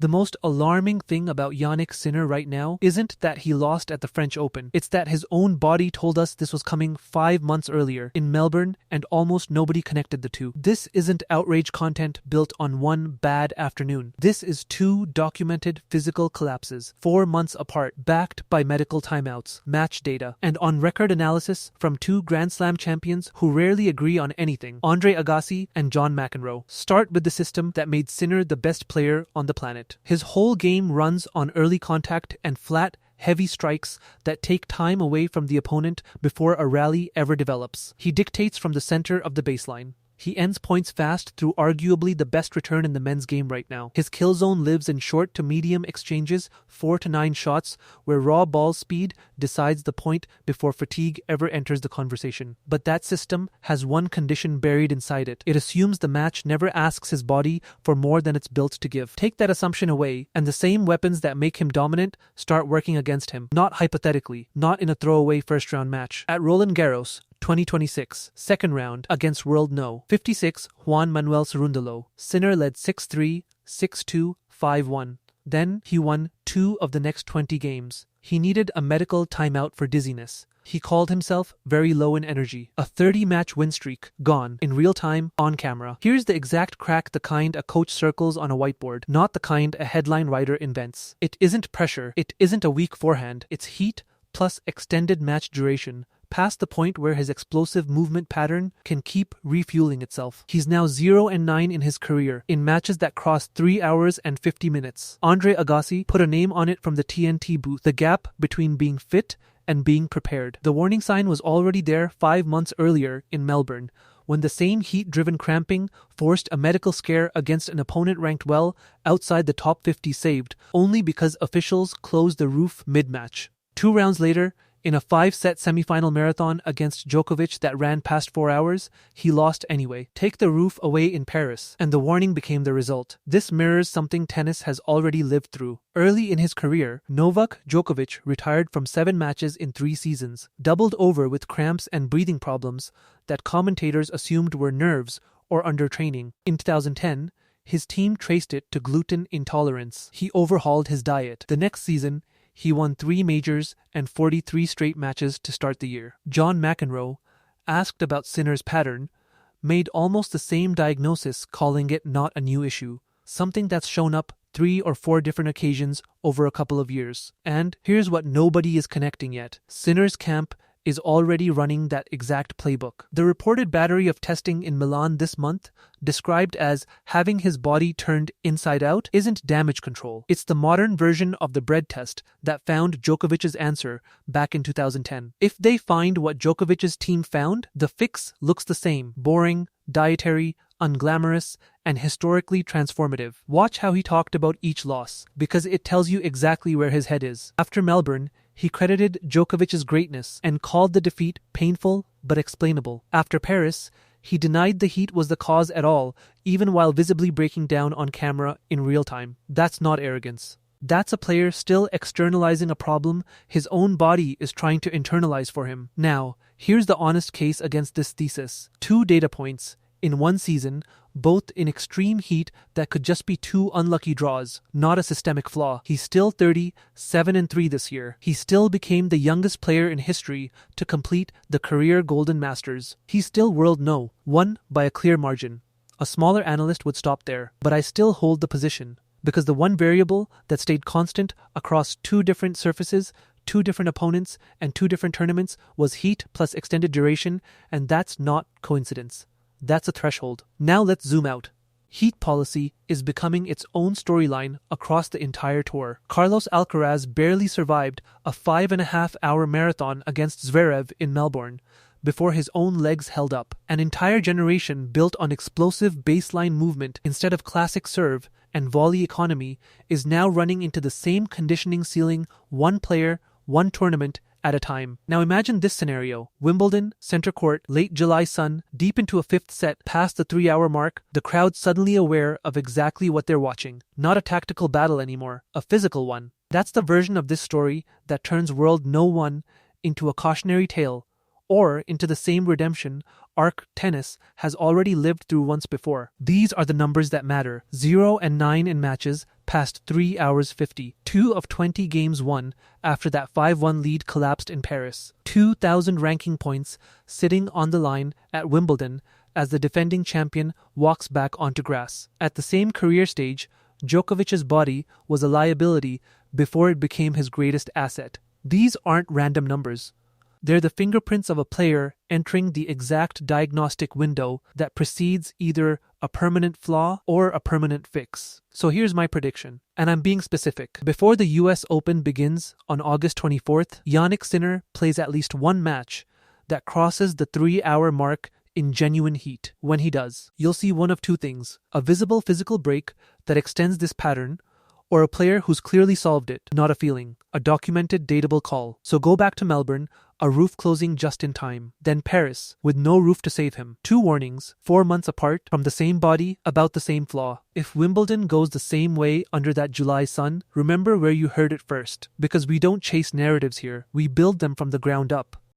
The most alarming thing about Jannik Sinner right now isn't that he lost at the French Open. It's that his own body told us this was coming 5 months earlier in Melbourne, and almost nobody connected the two. This isn't outrage content built on one bad afternoon. This is 2 documented physical collapses, 4 months apart, backed by medical timeouts, match data, and on-record analysis from 2 Grand Slam champions who rarely agree on anything, Agassi and John McEnroe. Start with the system that made Sinner the best player on the planet. His whole game runs on early contact and flat, heavy strikes that take time away from the opponent before a rally ever develops. He dictates from the center of the baseline. He ends points fast through arguably the best return in the men's game right now. His kill zone lives in short to medium exchanges, 4 to 9 shots, where raw ball speed decides the point before fatigue ever enters the conversation. But that system has one condition buried inside it. It assumes the match never asks his body for more than it's built to give. Take that assumption away, and the same weapons that make him dominant start working against him. Not hypothetically, not in a throwaway first-round match. At Roland Garros, 2026, second round against world no. 56 Juan Manuel Cerundolo. Sinner led 6-3, 6-2, 5-1. Then he won 2 of the next 20 games. He needed a medical timeout for dizziness. He called himself very low in energy. A 30-match win streak, gone, in real time, on camera. Here's the exact crack, the kind a coach circles on a whiteboard, not the kind a headline writer invents. It isn't pressure, it isn't a weak forehand, it's heat plus extended match duration, past the point where his explosive movement pattern can keep refueling itself. He's now 0-9 in his career, in matches that cross 3 hours and 50 minutes. Agassi put a name on it from the TNT booth, the gap between being fit and being prepared. The warning sign was already there 5 months earlier in Melbourne, when the same heat-driven cramping forced a medical scare against an opponent ranked well outside the top 50 saved, only because officials closed the roof mid-match. 2 rounds later, in a 5-set semifinal marathon against Djokovic that ran past 4 hours, he lost anyway. Take the roof away in Paris, and the warning became the result. This mirrors something tennis has already lived through. Early in his career, Novak Djokovic retired from 7 matches in 3 seasons, doubled over with cramps and breathing problems that commentators assumed were nerves or undertraining. In 2010, his team traced it to gluten intolerance. He overhauled his diet. The next season, he won 3 majors and 43 straight matches to start the year. John McEnroe, asked about Sinner's pattern, made almost the same diagnosis, calling it not a new issue, something that's shown up 3 or 4 different occasions over a couple of years. And here's what nobody is connecting yet. Sinner's camp is already running that exact playbook. The reported battery of testing in Milan this month, described as having his body turned inside out, isn't damage control. It's the modern version of the bread test that found Djokovic's answer back in 2010. If they find what Djokovic's team found, the fix looks the same: boring, dietary, unglamorous, and historically transformative. Watch how he talked about each loss, because it tells you exactly where his head is. After Melbourne, he credited Djokovic's greatness and called the defeat painful but explainable. After Paris, he denied the heat was the cause at all, even while visibly breaking down on camera in real time. That's not arrogance. That's a player still externalizing a problem his own body is trying to internalize for him. Now, here's the honest case against this thesis. 2 data points in 1 season, both in extreme heat that could just be 2 unlucky draws, not a systemic flaw. He's still 30, 7-3 this year. He still became the youngest player in history to complete the career Golden Masters. He's still world no, won by a clear margin. A smaller analyst would stop there, but I still hold the position, because the one variable that stayed constant across 2 different surfaces, 2 different opponents, and 2 different tournaments was heat plus extended duration, and that's not coincidence. That's a threshold. Now let's zoom out. Heat policy is becoming its own storyline across the entire tour. Carlos Alcaraz barely survived a 5.5-hour marathon against Zverev in Melbourne before his own legs held up. An entire generation built on explosive baseline movement instead of classic serve and volley economy is now running into the same conditioning ceiling, 1 player, 1 tournament at a time. Now imagine this scenario. Wimbledon, center court, late July sun, deep into a 5th set, past the 3-hour mark, the crowd suddenly aware of exactly what they're watching. Not a tactical battle anymore, a physical one. That's the version of this story that turns World No. 1 into a cautionary tale, or into the same redemption arc tennis has already lived through once before. These are the numbers that matter. 0 and 9 in matches past 3 hours 50. 2 of 20 games won after that 5-1 lead collapsed in Paris. 2,000 ranking points sitting on the line at Wimbledon as the defending champion walks back onto grass. At the same career stage, Djokovic's body was a liability before it became his greatest asset. These aren't random numbers. They're the fingerprints of a player entering the exact diagnostic window that precedes either a permanent flaw or a permanent fix. So here's my prediction, and I'm being specific. Before the US Open begins on August 24th, Jannik Sinner plays at least one match that crosses the 3-hour mark in genuine heat. When he does, you'll see one of two things: a visible physical break that extends this pattern, or a player who's clearly solved it, not a feeling, a documented, dateable call. So go back to Melbourne, a roof closing just in time. Then Paris, with no roof to save him. 2 warnings, 4 months apart, from the same body, about the same flaw. If Wimbledon goes the same way under that July sun, remember where you heard it first. Because we don't chase narratives here, we build them from the ground up.